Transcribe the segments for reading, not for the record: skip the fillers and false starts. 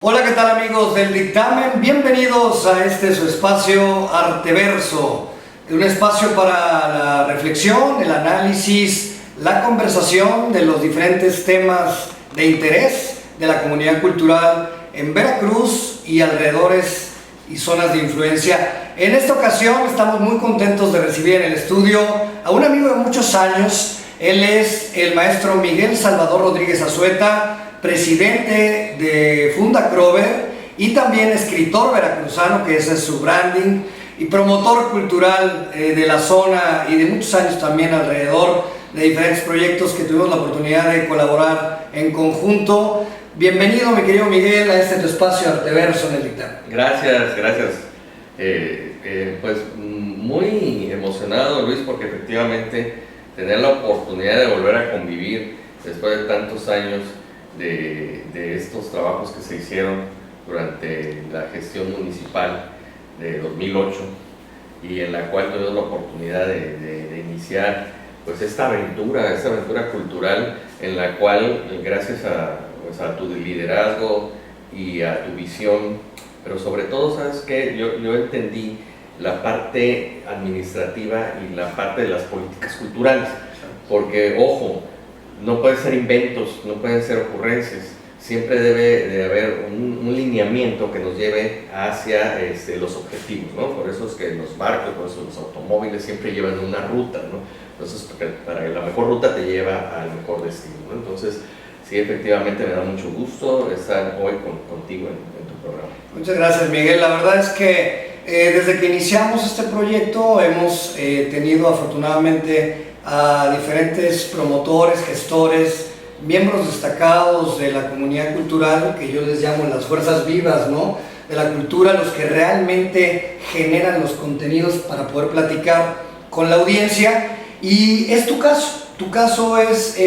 Hola, ¿qué tal amigos del dictamen? Bienvenidos a este su espacio Arteverso, un espacio para la reflexión, el análisis, la conversación de los diferentes temas de interés de la comunidad cultural en Veracruz y alrededores y zonas de influencia. En esta ocasión estamos muy contentos de recibir en el estudio a un amigo de muchos años. Él es el maestro Miguel Salvador Rodríguez Azueta, presidente de Fundacrover y también escritor veracruzano, que ese es su branding, y promotor cultural de la zona y de muchos años también alrededor de diferentes proyectos que tuvimos la oportunidad de colaborar en conjunto. Bienvenido, mi querido Miguel, a este tu espacio Arteverso en el dictamen. Gracias. Pues muy emocionado, Luis, porque efectivamente tener la oportunidad de volver a convivir después de tantos años de estos trabajos que se hicieron durante la gestión municipal de 2008 y en la cual tuvimos la oportunidad de iniciar pues esta aventura cultural en la cual gracias a tu liderazgo y a tu visión, pero sobre todo, ¿sabes qué? Yo entendí la parte administrativa y la parte de las políticas culturales, porque ojo, no pueden ser inventos, no pueden ser ocurrencias, siempre debe de haber un lineamiento que nos lleve hacia los objetivos, ¿no? Por eso es que los barcos, por eso los automóviles siempre llevan una ruta, ¿no? Entonces, para que la mejor ruta te lleva al mejor destino, ¿no? Entonces, sí, efectivamente me da mucho gusto estar hoy contigo en tu programa. Muchas gracias, Miguel. La verdad es que desde que iniciamos este proyecto hemos tenido afortunadamente a diferentes promotores, gestores, miembros destacados de la comunidad cultural, que yo les llamo las fuerzas vivas, ¿no?, de la cultura, los que realmente generan los contenidos para poder platicar con la audiencia. Y es tu caso es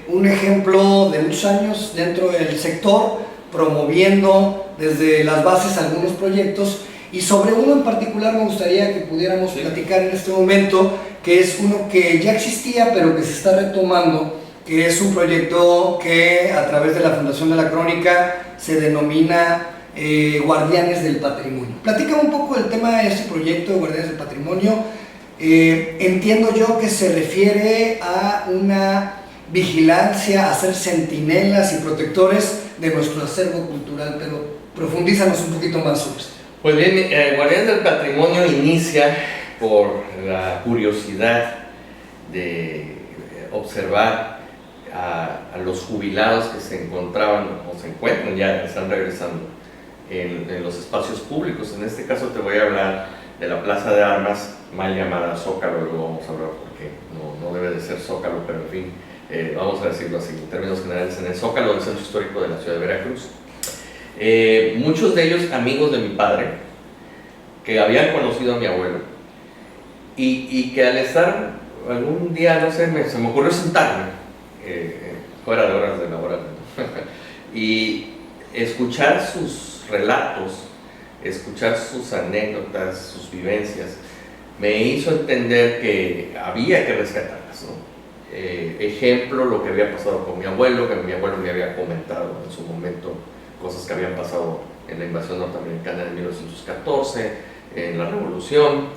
un ejemplo de muchos años dentro del sector, promoviendo desde las bases algunos proyectos, y sobre uno en particular me gustaría que pudiéramos platicar en este momento, que es uno que ya existía pero que se está retomando, que es un proyecto que a través de la Fundación de la Crónica se denomina Guardianes del Patrimonio. Platícame un poco del tema de este proyecto de Guardianes del Patrimonio. Entiendo yo que se refiere a una vigilancia, a ser centinelas y protectores de nuestro acervo cultural, pero profundízanos un poquito más sobre esto. Pues bien, Guardianes del Patrimonio inicia por la curiosidad de observar a los jubilados que se encontraban o se encuentran, ya están regresando en los espacios públicos. En este caso te voy a hablar de la Plaza de Armas, mal llamada Zócalo, luego vamos a hablar porque no debe de ser Zócalo, pero en fin, vamos a decirlo así, en términos generales, en el Zócalo del Centro Histórico de la ciudad de Veracruz. Muchos de ellos amigos de mi padre, que habían conocido a mi abuelo, y que al estar algún día, no sé, se me ocurrió sentarme, fuera de horas de laboral, y escuchar sus relatos, escuchar sus anécdotas, sus vivencias, me hizo entender que había que rescatarlas, ¿no? Ejemplo, lo que había pasado con mi abuelo, que mi abuelo me había comentado en su momento cosas que habían pasado en la invasión norteamericana de 1914, en la Revolución,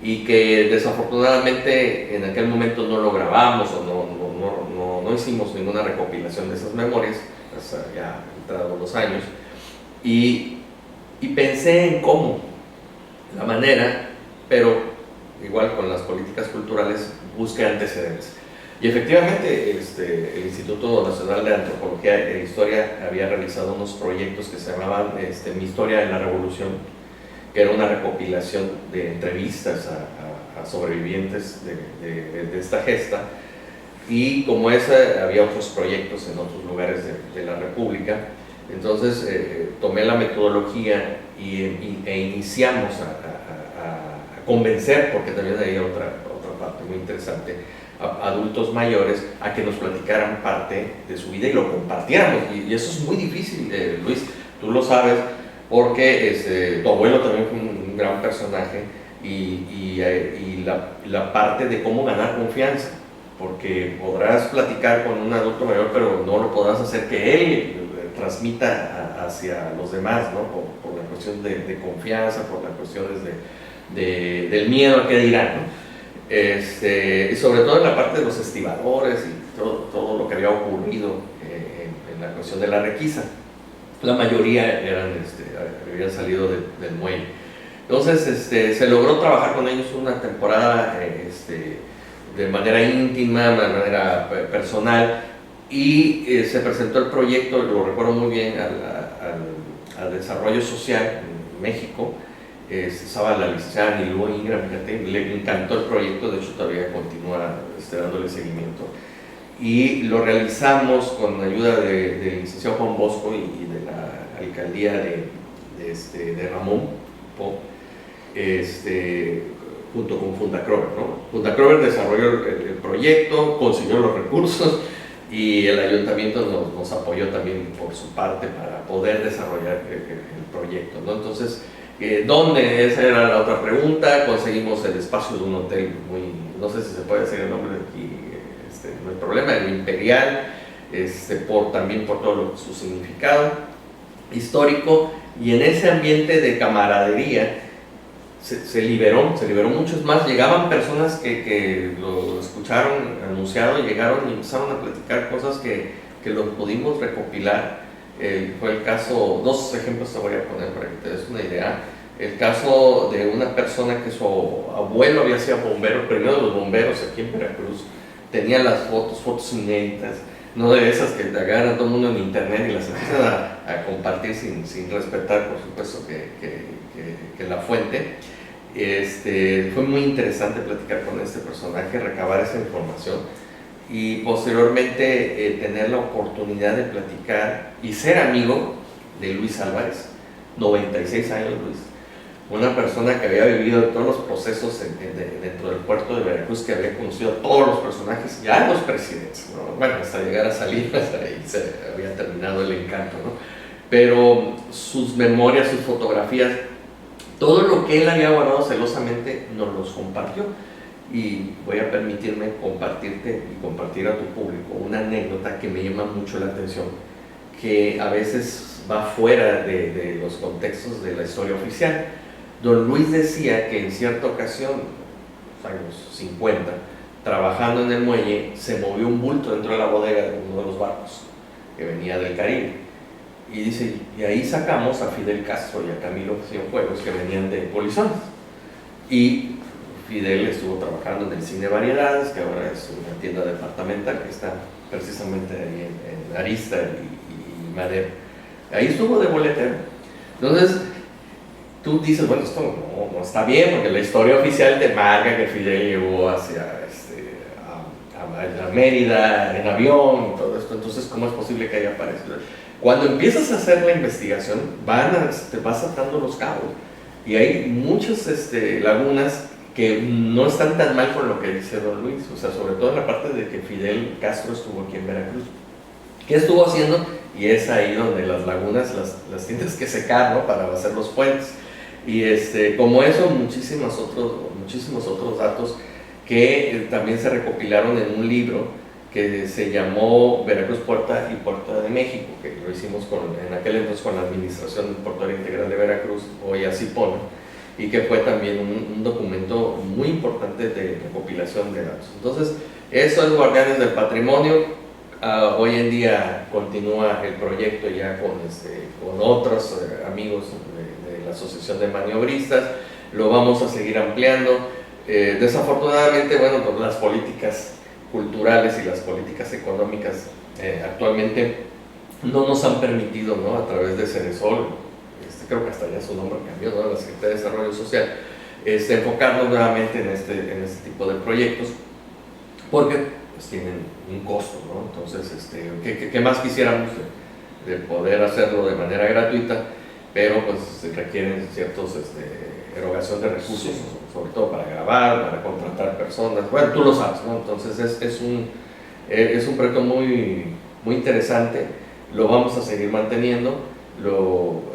y que desafortunadamente en aquel momento no lo grabamos o no hicimos ninguna recopilación de esas memorias, hasta ya entrados los años, y pensé en cómo, la manera, pero igual con las políticas culturales, busqué antecedentes. Y efectivamente el Instituto Nacional de Antropología e Historia había realizado unos proyectos que se llamaban Mi Historia en la Revolución, que era una recopilación de entrevistas a sobrevivientes de esta gesta, y como esa había otros proyectos en otros lugares de la República. Entonces tomé la metodología e iniciamos a convencer, porque también hay otra parte muy interesante, a adultos mayores a que nos platicaran parte de su vida y lo compartiéramos, y eso es muy difícil, Luis, tú lo sabes, porque tu abuelo también fue un gran personaje, y la parte de cómo ganar confianza, porque podrás platicar con un adulto mayor, pero no lo podrás hacer que él transmita hacia los demás, ¿no? Por la cuestión de confianza, por las cuestiones del miedo a qué dirán, ¿no? Y sobre todo en la parte de los estibadores y todo lo que había ocurrido en la cuestión de la requisa. La mayoría habían salido del muelle. Entonces se logró trabajar con ellos una temporada de manera íntima, de manera personal, y se presentó el proyecto, lo recuerdo muy bien, al desarrollo social en México. Estaba la licenciada Nilú Ingram, fíjate, le encantó el proyecto, de hecho todavía continúa dándole seguimiento. Y lo realizamos con ayuda del licenciado Juan Bosco y de la alcaldía de Ramón Po, junto con Fundacrover, ¿no? Fundacrover desarrolló el proyecto, consiguió los recursos y el ayuntamiento nos apoyó también por su parte para poder desarrollar el proyecto, ¿no? Entonces, ¿dónde? Esa era la otra pregunta. Conseguimos el espacio de un hotel no sé si se puede decir el nombre de aquí, no hay problema, el Imperial, también por todo su significado histórico, y en ese ambiente de camaradería se liberó mucho. Más, llegaban personas que lo escucharon anunciado, llegaron y empezaron a platicar cosas que los pudimos recopilar. Fue el caso, dos ejemplos te voy a poner para que te des una idea. El caso de una persona que su abuelo había sido bombero, primero de los bomberos aquí en Veracruz. Tenía las fotos inéditas, no de esas que te agarran todo el mundo en internet y las empiezan a compartir sin respetar, por supuesto, que la fuente. Fue muy interesante platicar con este personaje, recabar esa información y posteriormente tener la oportunidad de platicar y ser amigo de Luis Álvarez, 96 años Luis, una persona que había vivido todos los procesos dentro del puerto de Veracruz, que había conocido a todos los personajes, ya los presidentes, ¿no? Bueno, hasta llegar a Salinas, ahí se había terminado el encanto, ¿no? Pero sus memorias, sus fotografías, todo lo que él había guardado celosamente nos los compartió. Y voy a permitirme compartirte y compartir a tu público una anécdota que me llama mucho la atención, que a veces va fuera de los contextos de la historia oficial. Don Luis decía que en cierta ocasión, los años 50, trabajando en el muelle, se movió un bulto dentro de la bodega de uno de los barcos que venía del Caribe. Y dice, y ahí sacamos a Fidel Castro y a Camilo Cienfuegos, que venían de Polizones. Y Fidel estuvo trabajando en el Cine Variedades, que ahora es una tienda departamental que está precisamente ahí en Arista y Madero. Ahí estuvo de boletero. Entonces, tú dices, bueno, esto no está bien, porque la historia oficial te marca que Fidel llegó hacia a Mérida en avión y todo esto. Entonces, ¿cómo es posible que haya aparecido? Cuando empiezas a hacer la investigación, te vas atando los cabos. Y hay muchas lagunas que no están tan mal con lo que dice don Luis, o sea, sobre todo en la parte de que Fidel Castro estuvo aquí en Veracruz. ¿Qué estuvo haciendo? Y es ahí donde las lagunas las tienes que secar, ¿no? Para hacer los puentes. Y como eso, muchísimos otros datos que también se recopilaron en un libro que se llamó Veracruz Puerta y Puerta de México, que lo hicimos en aquel entonces con la Administración Portuaria Integral de Veracruz, hoy ACIPONA, y que fue también un documento muy importante de recopilación de datos. Entonces, eso es Guardianes del Patrimonio. Hoy en día continúa el proyecto ya con otros amigos de la Asociación de Maniobristas. Lo vamos a seguir ampliando. Desafortunadamente, bueno, pues las políticas culturales y las políticas económicas actualmente no nos han permitido, ¿no? A través de Ceresol, creo que hasta ya su nombre cambió, ¿no? La Secretaría de Desarrollo Social, enfocarnos nuevamente en este tipo de proyectos, porque pues tienen un costo, ¿no? Entonces, ¿qué más quisiéramos de poder hacerlo de manera gratuita? Pero pues requieren ciertos erogación de recursos, sí, sobre todo para grabar, para contratar personas. Bueno, tú lo sabes, ¿no? Entonces es un proyecto muy interesante. Lo vamos a seguir manteniendo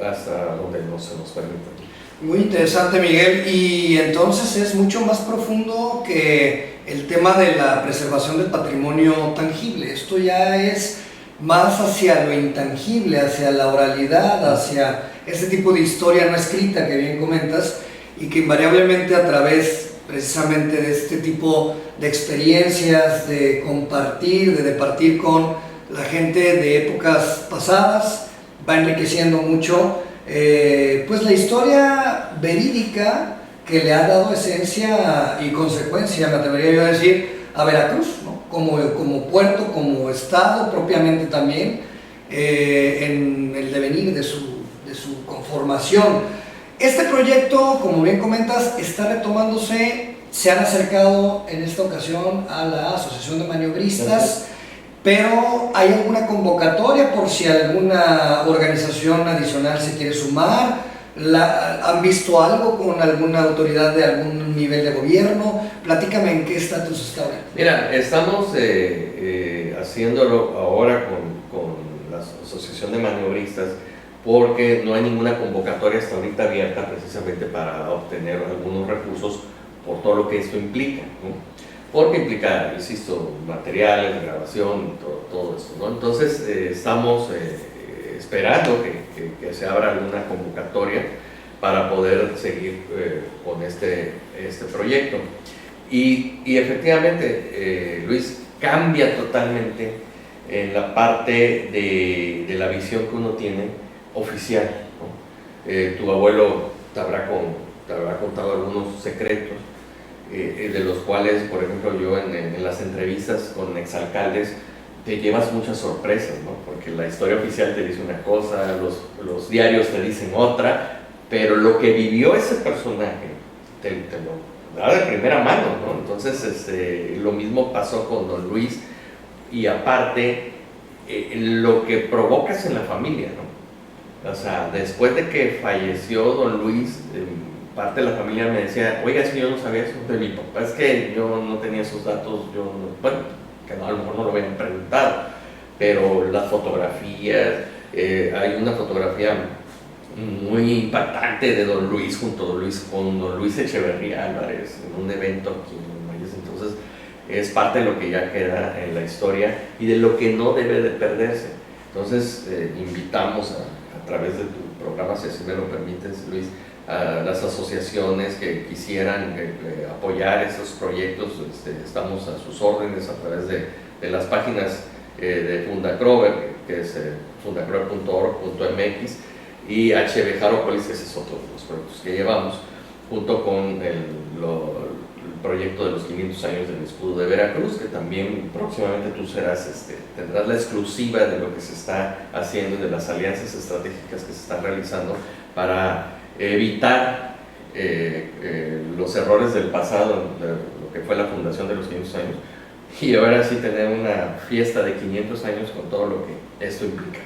hasta donde se nos permita. Muy interesante, Miguel, y entonces es mucho más profundo que el tema de la preservación del patrimonio tangible. Esto ya es más hacia lo intangible, hacia la oralidad, hacia ese tipo de historia no escrita que bien comentas, y que invariablemente a través precisamente de este tipo de experiencias, de compartir, de departir con la gente de épocas pasadas, va enriqueciendo mucho pues la historia verídica que le ha dado esencia y consecuencia, me atrevería yo a decir, a Veracruz, ¿no? Como puerto, como estado propiamente también, en el devenir de su conformación. Este proyecto, como bien comentas, está retomándose, se han acercado en esta ocasión a la Asociación de Maniobristas, pero ¿hay alguna convocatoria por si alguna organización adicional se quiere sumar? ¿Han visto algo con alguna autoridad de algún nivel de gobierno? Platícame en qué estatus está ahora. Mira, estamos haciéndolo ahora con la Asociación de Maniobristas, porque no hay ninguna convocatoria hasta ahorita abierta precisamente para obtener algunos recursos por todo lo que esto implica, ¿no? Porque implica, insisto, materiales, grabación, todo esto, ¿no? Entonces estamos esperando que se abra alguna convocatoria para poder seguir con este proyecto. Y efectivamente, Luis, cambia totalmente en la parte de la visión que uno tiene oficial, ¿no? Tu abuelo te habrá contado algunos secretos, de los cuales, por ejemplo, yo en las entrevistas con exalcaldes te llevas muchas sorpresas, ¿no? Porque la historia oficial te dice una cosa, los diarios te dicen otra, pero lo que vivió ese personaje te lo da de primera mano, ¿no? Entonces lo mismo pasó con don Luis, y aparte lo que provocas en la familia, ¿no? O sea, después de que falleció don Luis, parte de la familia me decía, oiga, es que yo no sabía eso de mi papá, es que yo no tenía esos datos, bueno, que no, a lo mejor no lo habían preguntado, pero las fotografías, hay una fotografía muy impactante de don Luis con don Luis Echeverría Álvarez en un evento aquí en Mayes. Entonces es parte de lo que ya queda en la historia y de lo que no debe de perderse. Entonces invitamos a través de tu programa, si así me lo permites, Luis, a las asociaciones que quisieran apoyar estos proyectos. Estamos a sus órdenes a través de las páginas de Fundacrover, que es fundacrover.org.mx, y HB Jarópolis, que ese es otro de los proyectos que llevamos, junto con el proyecto de los 500 años del escudo de Veracruz, que también próximamente tú tendrás la exclusiva de lo que se está haciendo y de las alianzas estratégicas que se están realizando para evitar los errores del pasado, de lo que fue la fundación de los 500 años, y ahora sí tener una fiesta de 500 años con todo lo que esto implica.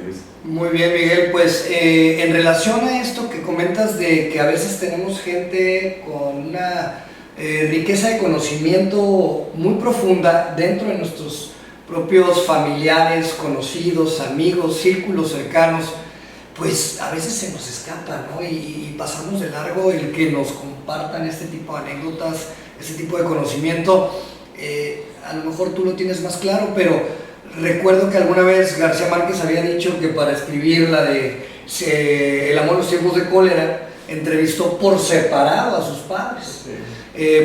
Luis. Muy bien, Miguel, pues en relación a esto que comentas de que a veces tenemos gente con una riqueza de conocimiento muy profunda dentro de nuestros propios familiares, conocidos, amigos, círculos cercanos, pues a veces se nos escapa, ¿no? Y pasamos de largo el que nos compartan este tipo de anécdotas, este tipo de conocimiento. A lo mejor tú lo tienes más claro, pero recuerdo que alguna vez García Márquez había dicho que para escribir la de El amor en los tiempos de cólera, entrevistó por separado a sus padres,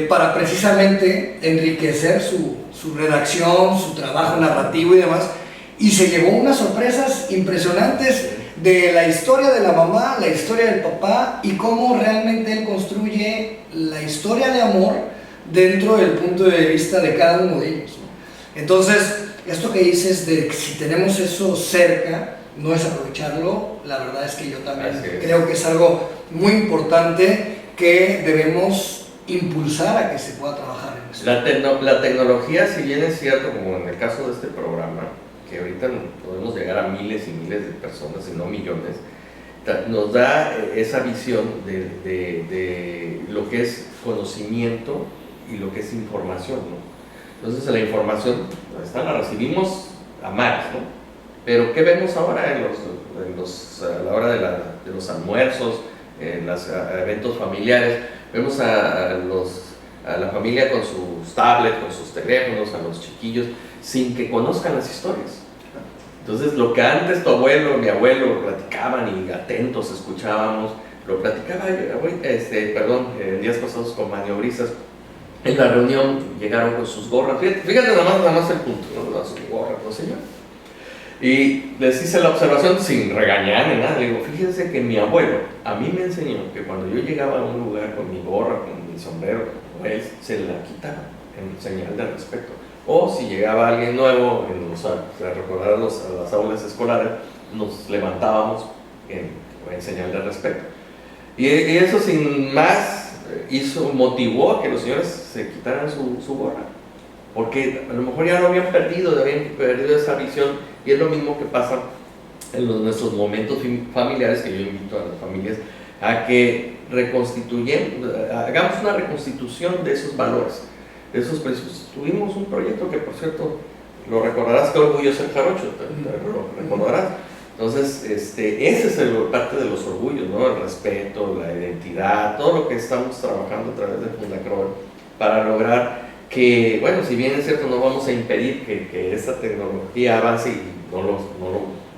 para precisamente enriquecer su redacción, su trabajo narrativo y demás, y se llevó unas sorpresas impresionantes de la historia de la mamá, la historia del papá, y cómo realmente él construye la historia de amor dentro del punto de vista de cada uno de ellos, ¿no? Entonces, esto que dices de que si tenemos eso cerca, no es aprovecharlo, la verdad es que yo también creo que es algo muy importante que debemos impulsar a que se pueda trabajar en eso. La tecnología, si bien es cierto, como en el caso de este programa, que ahorita podemos llegar a miles y miles de personas, y no millones, nos da esa visión de lo que es conocimiento y lo que es información, ¿no? Entonces la información la recibimos a mares, ¿no? Pero ¿qué vemos ahora a la hora de los almuerzos, en los eventos familiares? Vemos a la familia con sus tablets, con sus teléfonos, a los chiquillos, sin que conozcan las historias. Entonces, lo que antes tu abuelo, mi abuelo platicaban y atentos escuchábamos, lo platicaba, en días pasados con maniobristas. En la reunión llegaron con sus gorras. Fíjate nada más el punto, ¿no? Sus gorras, ¿no, señor? Y les hice la observación sin regañar ni nada. Le digo, fíjense que mi abuelo a mí me enseñó que cuando yo llegaba a un lugar con mi gorra, con mi sombrero, él se la quitaba en señal de respeto. O si llegaba alguien nuevo, a recordar a las aulas escolares, nos levantábamos en señal de respeto. Y eso sin más motivó a que los señores se quitaran su gorra. Porque a lo mejor ya lo habían perdido esa visión. Y es lo mismo que pasa en nuestros momentos familiares, que yo invito a las familias a que hagamos una reconstitución de esos valores, de esos principios. Tuvimos un proyecto que, por cierto, lo recordarás, que orgullo es el jarocho, lo recordarás. Entonces, ese es parte de los orgullos, ¿no? El respeto, la identidad, todo lo que estamos trabajando a través de Fundacrol para lograr que, bueno, si bien es cierto, no vamos a impedir que esta tecnología avance y no lo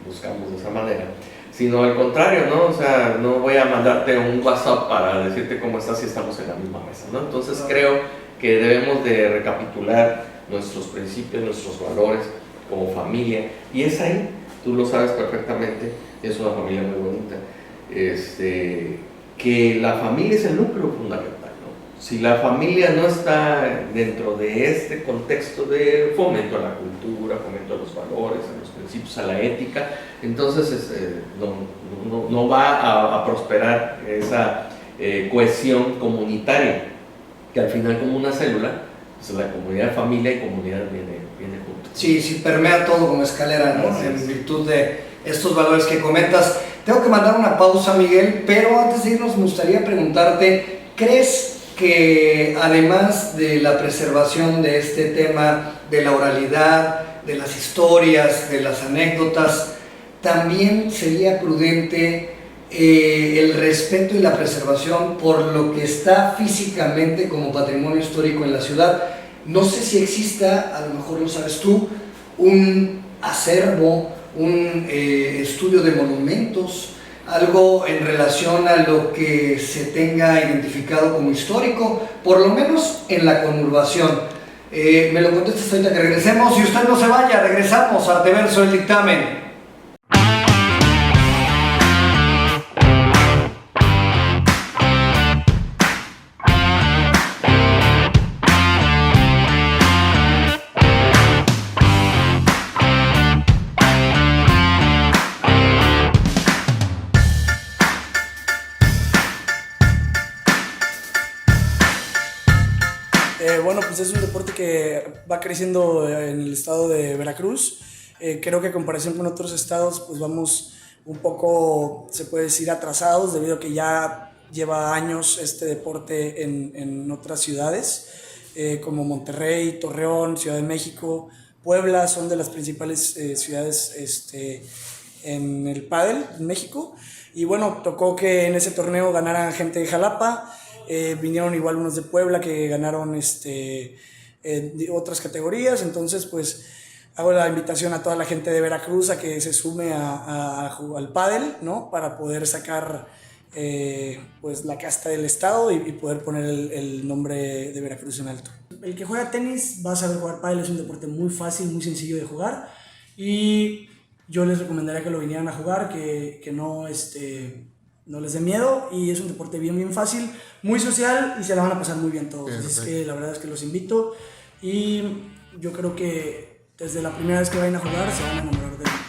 buscamos de esa manera, sino al contrario, ¿no? O sea, no voy a mandarte un WhatsApp para decirte cómo estás si estamos en la misma mesa, ¿no? Entonces creo que debemos de recapitular nuestros principios, nuestros valores como familia, y es ahí, tú lo sabes perfectamente, es una familia muy bonita, que la familia es el núcleo fundamental. Si la familia no está dentro de este contexto de fomento a la cultura, fomento a los valores, a los principios, a la ética, entonces no va a prosperar esa cohesión comunitaria, que al final, como una célula, pues la comunidad, familia y comunidad viene juntos. Sí, permea todo como escalera, ¿no? En virtud de estos valores que comentas. Tengo que mandar una pausa, Miguel, pero antes de irnos me gustaría preguntarte, ¿crees que además de la preservación de este tema de la oralidad, de las historias, de las anécdotas, también sería prudente el respeto y la preservación por lo que está físicamente como patrimonio histórico en la ciudad? No sé si exista, a lo mejor lo sabes tú, un acervo, un estudio de monumentos, algo en relación a lo que se tenga identificado como histórico, por lo menos en la conurbación. Me lo contestas ahorita que regresemos, y usted no se vaya, regresamos a Arteverso el Dictamen. Bueno, pues es un deporte que va creciendo en el estado de Veracruz. Creo que en comparación con otros estados, pues vamos un poco, se puede decir, atrasados, debido a que ya lleva años este deporte en otras ciudades, como Monterrey, Torreón, Ciudad de México, Puebla, son de las principales ciudades en el pádel en México. Y bueno, tocó que en ese torneo ganara gente de Jalapa. Vinieron igual unos de Puebla que ganaron otras categorías. Entonces pues hago la invitación a toda la gente de Veracruz a que se sume al pádel, ¿no? Para poder sacar pues la casta del estado y poder poner el nombre de Veracruz en alto. El que juega tenis va a saber jugar pádel. Es un deporte muy fácil, muy sencillo de jugar, y yo les recomendaría que lo vinieran a jugar, que no les dé miedo, y es un deporte bien fácil, muy social, y se la van a pasar muy bien todos. Así es que la verdad es que los invito, y yo creo que desde la primera vez que vayan a jugar se van a enamorar del deporte.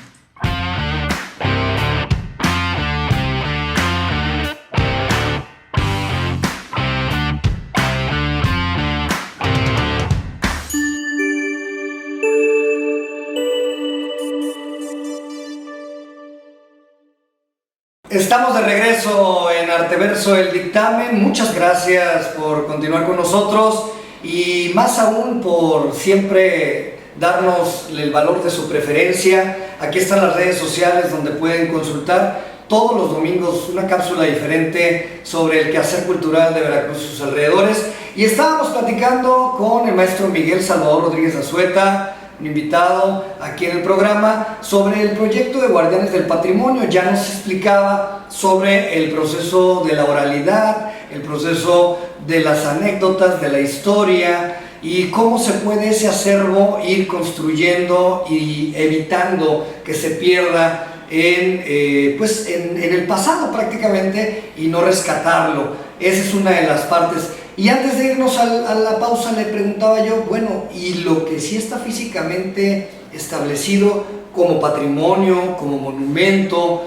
Estamos de regreso en Arteverso el Dictamen. Muchas gracias por continuar con nosotros, y más aún por siempre darnos el valor de su preferencia. Aquí están las redes sociales donde pueden consultar todos los domingos una cápsula diferente sobre el quehacer cultural de Veracruz y sus alrededores. Y estábamos platicando con el maestro Miguel Salvador Rodríguez Azueta, un invitado aquí en el programa, sobre el proyecto de Guardianes del Patrimonio. Ya nos explicaba sobre el proceso de la oralidad, el proceso de las anécdotas, de la historia, y cómo se puede ese acervo ir construyendo y evitando que se pierda en el pasado prácticamente, y no rescatarlo. Esa es una de las partes. Y antes de irnos a la pausa le preguntaba yo, bueno, y lo que sí está físicamente establecido como patrimonio, como monumento,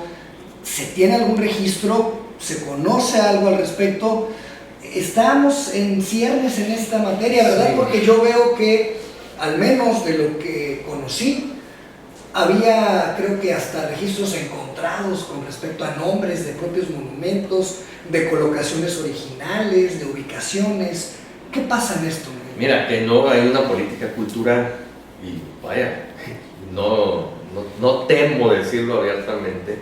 ¿se tiene algún registro? ¿Se conoce algo al respecto? Estamos en ciernes en esta materia, ¿verdad? Sí. Porque yo veo que, al menos de lo que conocí, había, creo que hasta registros encontrados con respecto a nombres de propios monumentos, de colocaciones originales, de ubicaciones. ¿Qué pasa en esto? Mira, que no hay una política cultural, y vaya, no temo decirlo abiertamente,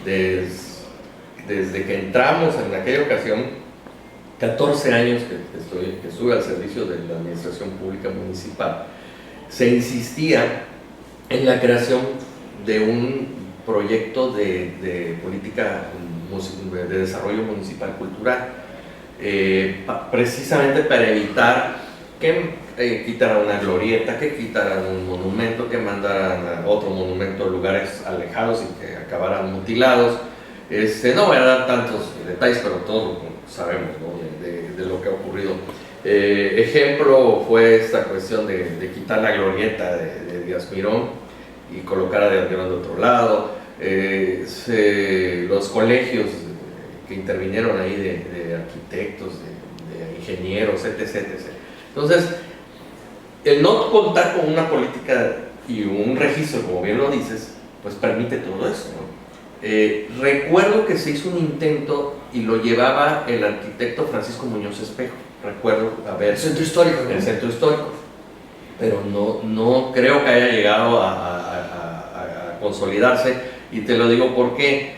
desde que entramos en aquella ocasión, 14 años que estuve al servicio de la Administración Pública Municipal, se insistía en la creación de un proyecto de política de desarrollo municipal cultural, precisamente para evitar que quitaran una glorieta, que quitaran un monumento, que mandaran a otro monumento a lugares alejados y que acabaran mutilados. No voy a dar tantos detalles, pero todos sabemos, ¿no?, de lo que ha ocurrido. Ejemplo fue esta cuestión de quitar la glorieta de Díaz Mirón y colocar a Díaz Mirón de otro lado. Los colegios que intervinieron ahí de arquitectos, de ingenieros, etc. Entonces, el no contar con una política y un registro, como bien lo dices, pues permite todo eso, ¿no? Recuerdo que se hizo un intento y lo llevaba el arquitecto Francisco Muñoz Espejo. Recuerdo el centro histórico, ¿no? El centro histórico, pero no creo que haya llegado a consolidarse, y te lo digo porque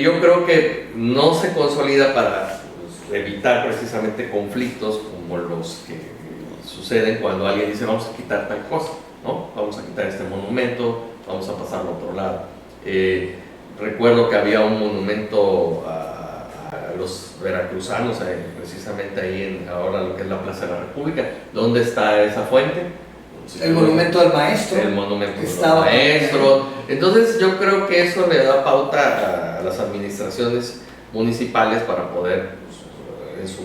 yo creo que no se consolida para evitar precisamente conflictos como los que suceden cuando alguien dice vamos a quitar tal cosa, ¿no? Vamos a quitar este monumento, vamos a pasarlo a otro lado. Recuerdo que había un monumento a los veracruzanos, precisamente ahí ahora lo que es la Plaza de la República. ¿Dónde está esa fuente? El monumento del maestro. El monumento del maestro. Entonces yo creo que eso le da pauta a las administraciones municipales para poder, pues,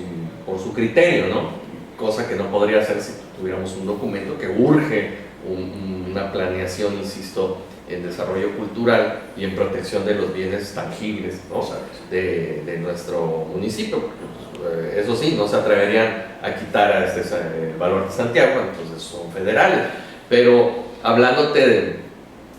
por su criterio, ¿no? Cosa que no podría hacer si tuviéramos un documento que urge una planeación, insisto, en desarrollo cultural y en protección de los bienes tangibles, ¿no?, de nuestro municipio. Porque, eso sí, no se atreverían a quitar a el valor de Santiago, entonces son federales. Pero hablándote de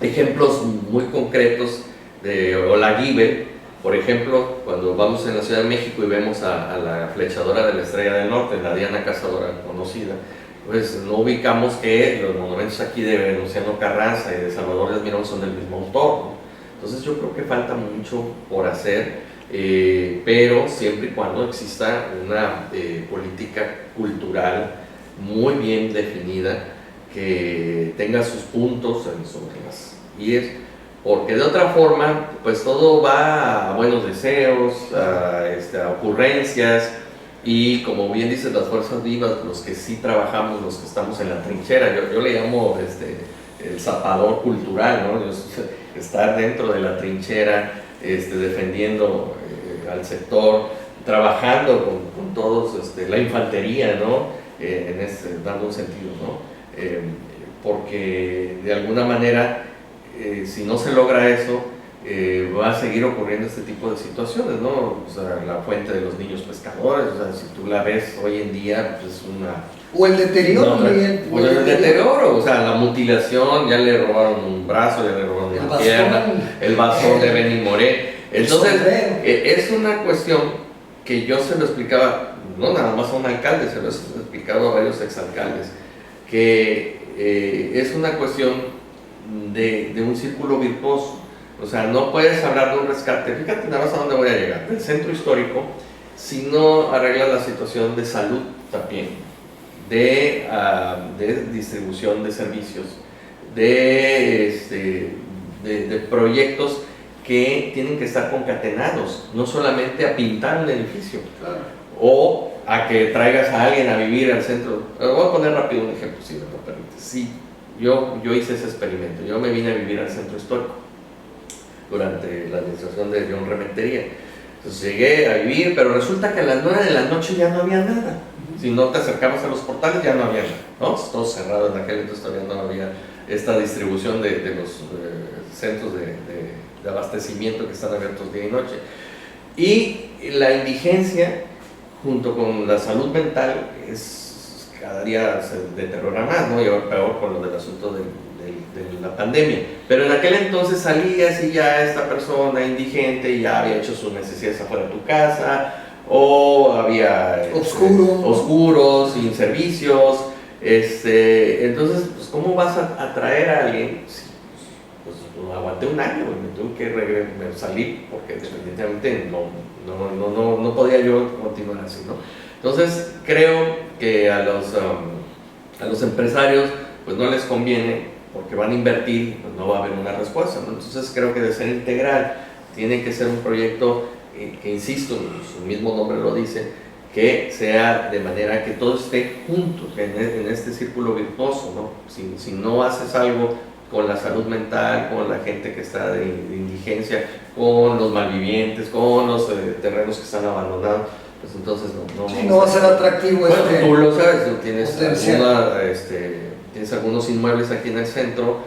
ejemplos muy concretos de Olaguibel, por ejemplo, cuando vamos en la Ciudad de México y vemos a la flechadora de la Estrella del Norte, la Diana Cazadora conocida, pues no ubicamos que los monumentos aquí de Venustiano Carranza y de Salvador Díaz Mirón son del mismo autor, ¿no? Entonces yo creo que falta mucho por hacer, pero siempre y cuando exista una política cultural muy bien definida, que tenga sus puntos sobre las IES, porque de otra forma pues todo va a buenos deseos, a ocurrencias. Y como bien dicen las fuerzas vivas, los que sí trabajamos, los que estamos en la trinchera, yo le llamo el zapador cultural, ¿no? Estar dentro de la trinchera, defendiendo al sector, trabajando con todos, la infantería, ¿no? Dando un sentido, ¿no? Porque de alguna manera, si no se logra eso, va a seguir ocurriendo este tipo de situaciones, ¿no? O sea, la fuente de los niños pescadores, o sea, si tú la ves hoy en día, pues una... O el deterioro, o el deterioro, o sea, la mutilación, ya le robaron un brazo, ya le robaron una pierna, el bastón de Benny Moré. Entonces, es una cuestión que yo se lo explicaba, no nada más a un alcalde, se lo he explicado a varios exalcaldes, que es una cuestión de un círculo virtuoso. O sea, no puedes hablar de un rescate, fíjate nada más a dónde voy a llegar, del centro histórico, si no arreglas la situación de salud también, de distribución de servicios, de proyectos que tienen que estar concatenados, no solamente a pintar un edificio, Claro. o a que traigas a alguien a vivir al centro. Voy a poner rápido un ejemplo, si me lo permites. Sí, yo hice ese experimento, yo me vine a vivir al centro histórico durante la administración de John Rementería. Entonces llegué a vivir, pero resulta que a las 9 de la noche ya no había nada. Si no te acercabas a los portales ya no había nada, ¿no? Todo cerrado en aquel entonces, todavía no había esta distribución de los centros de abastecimiento que están abiertos día y noche. Y la indigencia, junto con la salud mental, cada día se deteriora más, ¿no? Y ahora peor con lo del asunto de la pandemia. Pero en aquel entonces salías y ya esta persona indigente ya había hecho sus necesidades afuera de tu casa, o había oscuros, sin servicios. Entonces, pues, ¿cómo vas a atraer a alguien? Pues aguanté un año y me tuve que salir porque definitivamente no podía yo continuar así, ¿no? Entonces creo que a los empresarios pues no les conviene, porque van a invertir y pues no va a haber una respuesta, ¿no? Entonces creo que de ser integral tiene que ser un proyecto que, insisto, su mismo nombre lo dice, que sea de manera que todo esté junto en este círculo virtuoso, ¿no? Si no haces algo con la salud mental, con la gente que está de indigencia, con los malvivientes, con los terrenos que están abandonados, pues entonces no va a ser atractivo. Bueno, tú lo sabes, tú tienes algunos inmuebles aquí en el centro,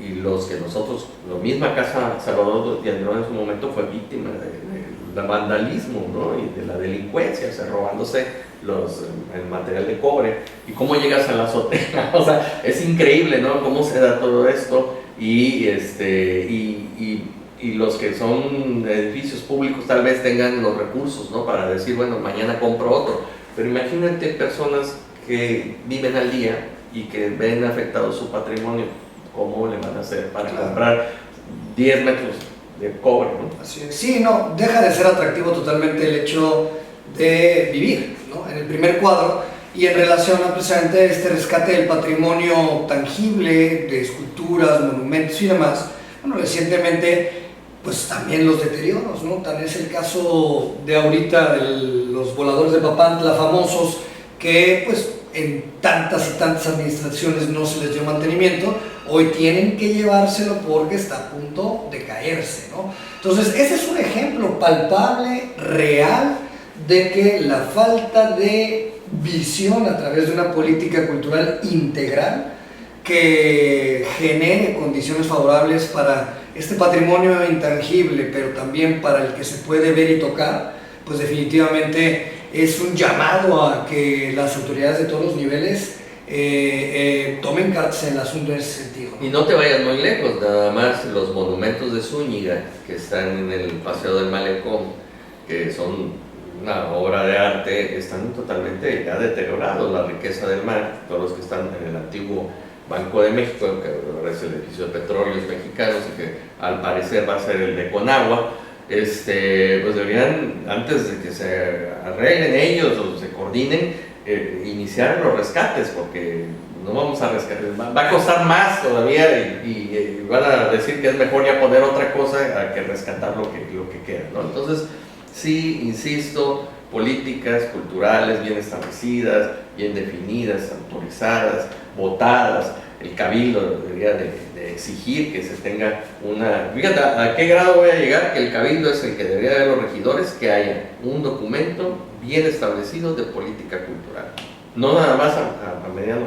y los que nosotros, la misma Casa Salvador de Andrón en su momento fue víctima del vandalismo, ¿no? Y de la delincuencia, o sea, robándose el material de cobre. ¿Y cómo llegas a la azotea? O sea, es increíble, ¿no? Cómo se da todo esto, y los que son edificios públicos tal vez tengan los recursos, ¿no? Para decir, bueno, mañana compro otro. Pero imagínate personas que viven al día y que ven afectado su patrimonio, ¿cómo le van a hacer para comprar 10 metros de cobre, ¿no? Así es. Sí, no, deja de ser atractivo totalmente el hecho de vivir, ¿no? En el primer cuadro, y en relación a precisamente este rescate del patrimonio tangible, de esculturas, monumentos y demás, bueno, recientemente, pues también los deterioros, ¿no? Tan es el caso de ahorita de los voladores de Papantla famosos, que pues en tantas y tantas administraciones no se les dio mantenimiento, hoy tienen que llevárselo porque está a punto de caerse, ¿no? Entonces, ese es un ejemplo palpable, real, de que la falta de visión a través de una política cultural integral que genere condiciones favorables para este patrimonio intangible, pero también para el que se puede ver y tocar, pues definitivamente es un llamado a que las autoridades de todos los niveles tomen cartas en el asunto en ese sentido, ¿no? Y no te vayas muy lejos, nada más los monumentos de Zúñiga, que están en el Paseo del Malecón, que son una obra de arte, están totalmente ya deteriorados. La riqueza del mar, todos los que están en el antiguo Banco de México, que ahora es el edificio de Petróleos Mexicanos y que al parecer va a ser el de Conagua, pues deberían, antes de que se arreglen ellos o se coordinen, iniciar los rescates, porque no vamos a rescatar, va a costar más todavía, y van a decir que es mejor ya poner otra cosa a que rescatar lo que queda, ¿no? Entonces, sí, insisto, políticas culturales bien establecidas, bien definidas, autorizadas, votadas. El cabildo debería de exigir que se tenga una... Fíjate, ¿a qué grado voy a llegar? Que el cabildo es el que debería de los regidores, que haya un documento bien establecido de política cultural. No nada más a mediano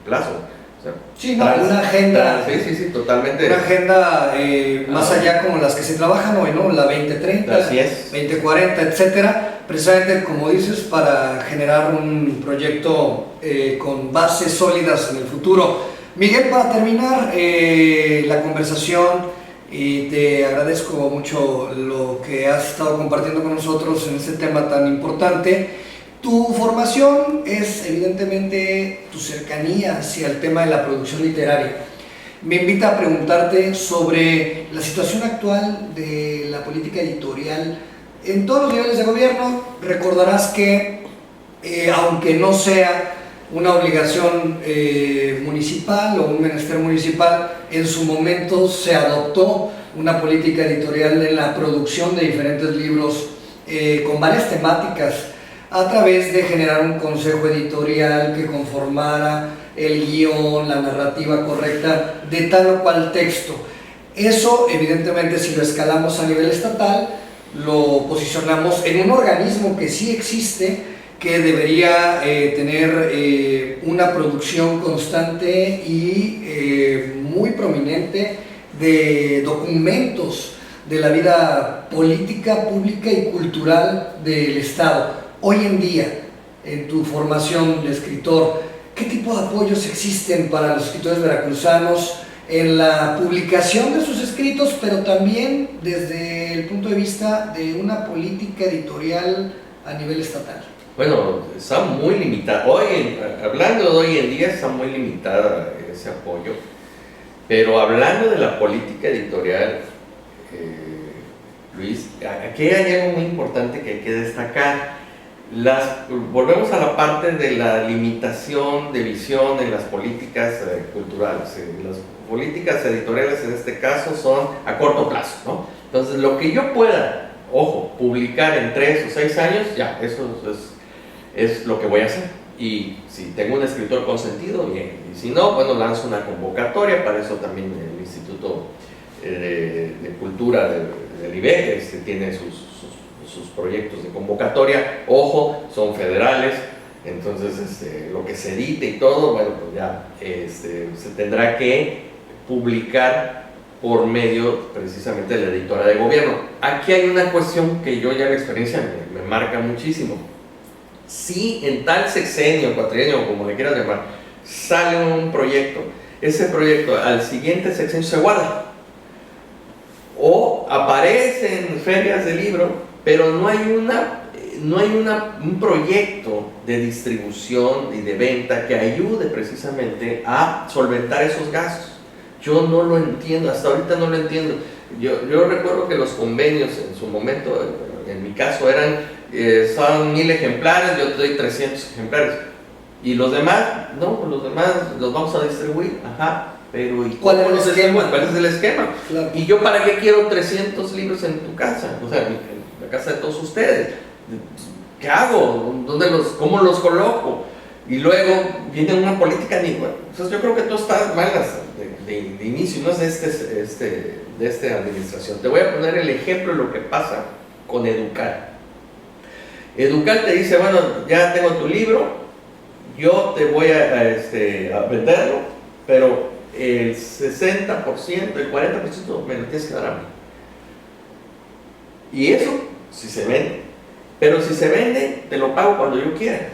plazo. O sea, sí, no, una agenda. Sí, totalmente. Una agenda más allá como las que se trabajan hoy, ¿no? La 2030, así es. 2040, etcétera. Precisamente, como dices, para generar un proyecto con bases sólidas en el futuro. Miguel, para terminar la conversación, y te agradezco mucho lo que has estado compartiendo con nosotros en este tema tan importante. Tu formación es evidentemente tu cercanía hacia el tema de la producción literaria. Me invita a preguntarte sobre la situación actual de la política editorial en todos los niveles de gobierno. Recordarás que, aunque no sea una obligación municipal o un menester municipal. En su momento se adoptó una política editorial en la producción de diferentes libros con varias temáticas, a través de generar un consejo editorial que conformara el guión, la narrativa correcta de tal o cual texto. Eso, evidentemente, si lo escalamos a nivel estatal, lo posicionamos en un organismo que sí existe, que debería tener una producción constante y muy prominente de documentos de la vida política, pública y cultural del Estado. Hoy en día, en tu formación de escritor, ¿qué tipo de apoyos existen para los escritores veracruzanos en la publicación de sus escritos, pero también desde el punto de vista de una política editorial a nivel estatal? Bueno, está muy limitada. Hablando de hoy en día, está muy limitada ese apoyo, pero hablando de la política editorial, Luis, aquí hay algo muy importante que hay que destacar. Volvemos a la parte de la limitación de visión en las políticas culturales. Las políticas editoriales en este caso son a corto plazo, ¿no? Entonces, lo que yo pueda, ojo, publicar en 3 o 6 años, ya, eso es lo que voy a hacer. Y si tengo un escritor consentido, bien. Y si no, bueno, lanzo una convocatoria. Para eso también el Instituto de Cultura del IBEC tiene sus proyectos de convocatoria. Ojo, son federales, entonces lo que se edite y todo, bueno, pues ya se tendrá que publicar por medio precisamente de la editora de gobierno. Aquí hay una cuestión que yo ya la experiencia me marca muchísimo. Si en tal sexenio, cuatrienio, como le quieras llamar, sale un proyecto, ese proyecto al siguiente sexenio se guarda o aparece en ferias de libro, pero no hay un proyecto de distribución y de venta que ayude precisamente a solventar esos gastos. Yo no lo entiendo, hasta ahorita no lo entiendo. Yo recuerdo que los convenios en su momento, en mi caso, son 1000 ejemplares, yo te doy 300 ejemplares. Y los demás, no, pues los demás los vamos a distribuir, ajá, pero ¿y cuál es el esquema? ¿Cuál es el esquema? Claro. ¿Y yo para qué quiero 300 libros en tu casa? O sea, en la casa de todos ustedes. ¿Qué hago? ¿Cómo los coloco? Y luego viene una política entonces yo creo que tú estás mal de inicio, no es de esta administración. Te voy a poner el ejemplo de lo que pasa con Educal. Educal te dice, bueno, ya tengo tu libro, yo te voy a venderlo, pero el 60%, el 40% me lo tienes que dar a mí. Y eso, si se vende. Pero si se vende, te lo pago cuando yo quiera.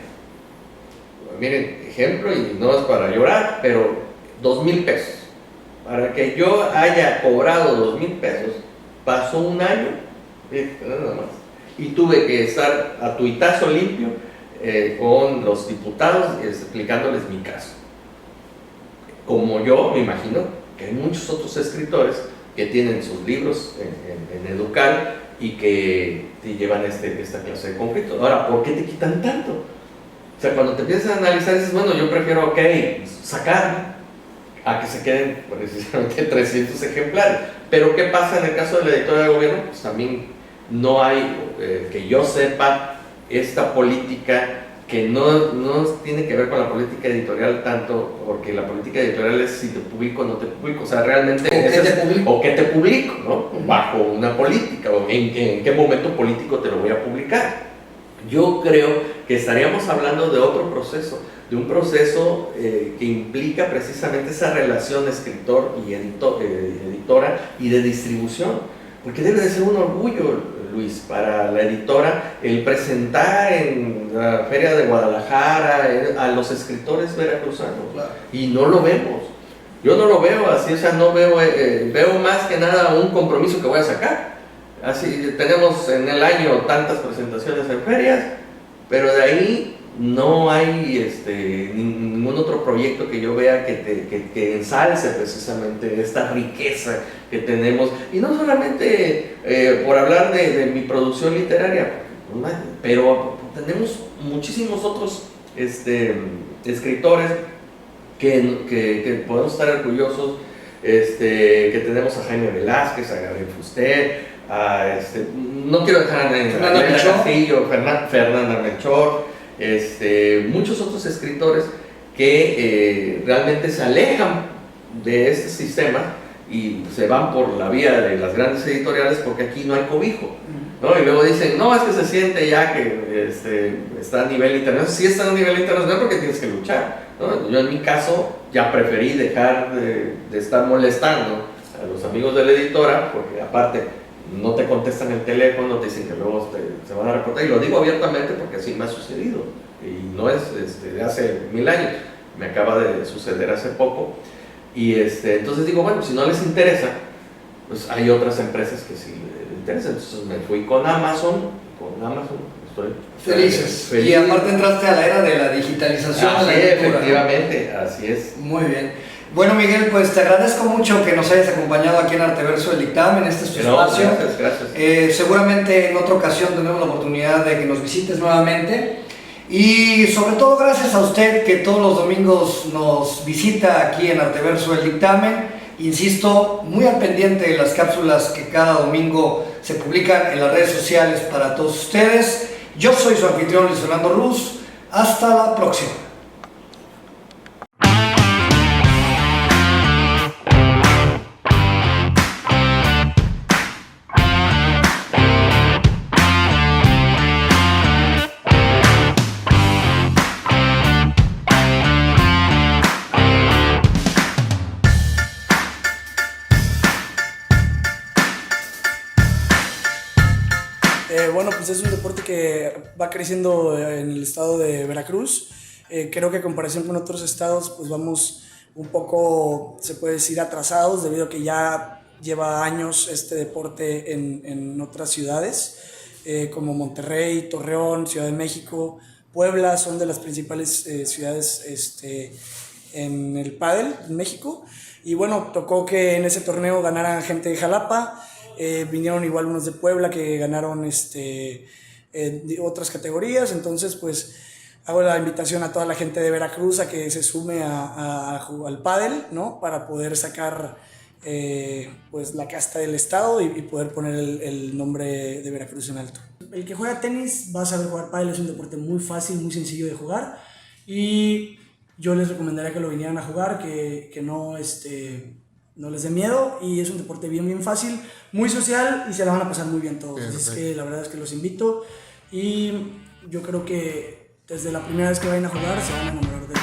Miren, ejemplo, y no es para llorar, pero 2,000 pesos. Para que yo haya cobrado 2,000 pesos, pasó un año, nada más, y tuve que estar a tuitazo limpio con los diputados explicándoles mi caso. Como yo me imagino que hay muchos otros escritores que tienen sus libros en Educal y que te llevan esta clase de conflicto. Ahora, ¿por qué te quitan tanto? O sea, cuando te empiezas a analizar, dices, bueno, yo prefiero, sacar a que se queden precisamente 300 ejemplares. Pero ¿qué pasa en el caso de la editora de gobierno? Pues también no hay, que yo sepa, esta política que no tiene que ver con la política editorial tanto, porque la política editorial es si te publico o no te publico, o sea, realmente o qué te publico, ¿no? Bajo una política, o en qué momento político te lo voy a publicar. Yo creo que estaríamos hablando de otro proceso, de un proceso que implica precisamente esa relación escritor y editora y de distribución, porque debe de ser un orgullo, Luis, para la editora el presentar en la Feria de Guadalajara a los escritores veracruzanos. Claro. Y no lo vemos. Yo no lo veo así, o sea, no veo, veo más que nada un compromiso que voy a sacar. Así, tenemos en el año tantas presentaciones en ferias, pero de ahí no hay ningún otro proyecto que yo vea que ensalce precisamente esta riqueza que tenemos. Y no solamente por hablar de mi producción literaria, pero tenemos muchísimos otros escritores que podemos estar orgullosos, que tenemos a Jaime Velázquez, a Gabriel Fuster, no quiero dejar a Fernanda Elena Melchor. Castillo, Fernanda Melchor, muchos otros escritores que realmente se alejan de este sistema y se van por la vía de las grandes editoriales porque aquí no hay cobijo, ¿no? Y luego dicen, no, es que se siente ya que está a nivel internacional. Sí está a nivel internacional porque tienes que luchar, ¿no? Yo en mi caso ya preferí dejar de estar molestando a los amigos de la editora porque aparte no te contestan el teléfono, te dicen que luego se van a reportar, y lo digo abiertamente porque así me ha sucedido y no es de hace 1000 años, me acaba de suceder hace poco. Y entonces digo, bueno, si no les interesa, pues hay otras empresas que sí les interesan. Entonces me fui con Amazon, estoy Felices. feliz. Y aparte entraste a la era de la digitalización de la Sí, lectura, ¿no? efectivamente, así es. Muy bien. Bueno, Miguel, pues te agradezco mucho que nos hayas acompañado aquí en Arteverso del Dictamen, este es tu espacio. Gracias. Seguramente en otra ocasión tendremos la oportunidad de que nos visites nuevamente. Y sobre todo gracias a usted que todos los domingos nos visita aquí en Arteverso del Dictamen. Insisto, muy al pendiente de las cápsulas que cada domingo se publican en las redes sociales para todos ustedes. Yo soy su anfitrión Luis Fernando Ruz. Hasta la próxima. Bueno, pues es un deporte que va creciendo en el estado de Veracruz. Creo que en comparación con otros estados, pues vamos un poco, se puede decir, atrasados, debido a que ya lleva años este deporte en otras ciudades, como Monterrey, Torreón, Ciudad de México, Puebla, son de las principales ciudades en el pádel en México. Y bueno, tocó que en ese torneo ganaran gente de Jalapa. Vinieron igual unos de Puebla que ganaron otras categorías. Entonces pues hago la invitación a toda la gente de Veracruz a que se sume al pádel, ¿no? Para poder sacar pues la casta del estado y poder poner el nombre de Veracruz en alto. El que juega tenis va a saber jugar pádel, es un deporte muy fácil, muy sencillo de jugar, y yo les recomendaría que lo vinieran a jugar, que no les dé miedo, y es un deporte bien fácil, muy social, y se la van a pasar muy bien todos. Así es que la verdad es que los invito, y yo creo que desde la primera vez que vayan a jugar se van a enamorar de él.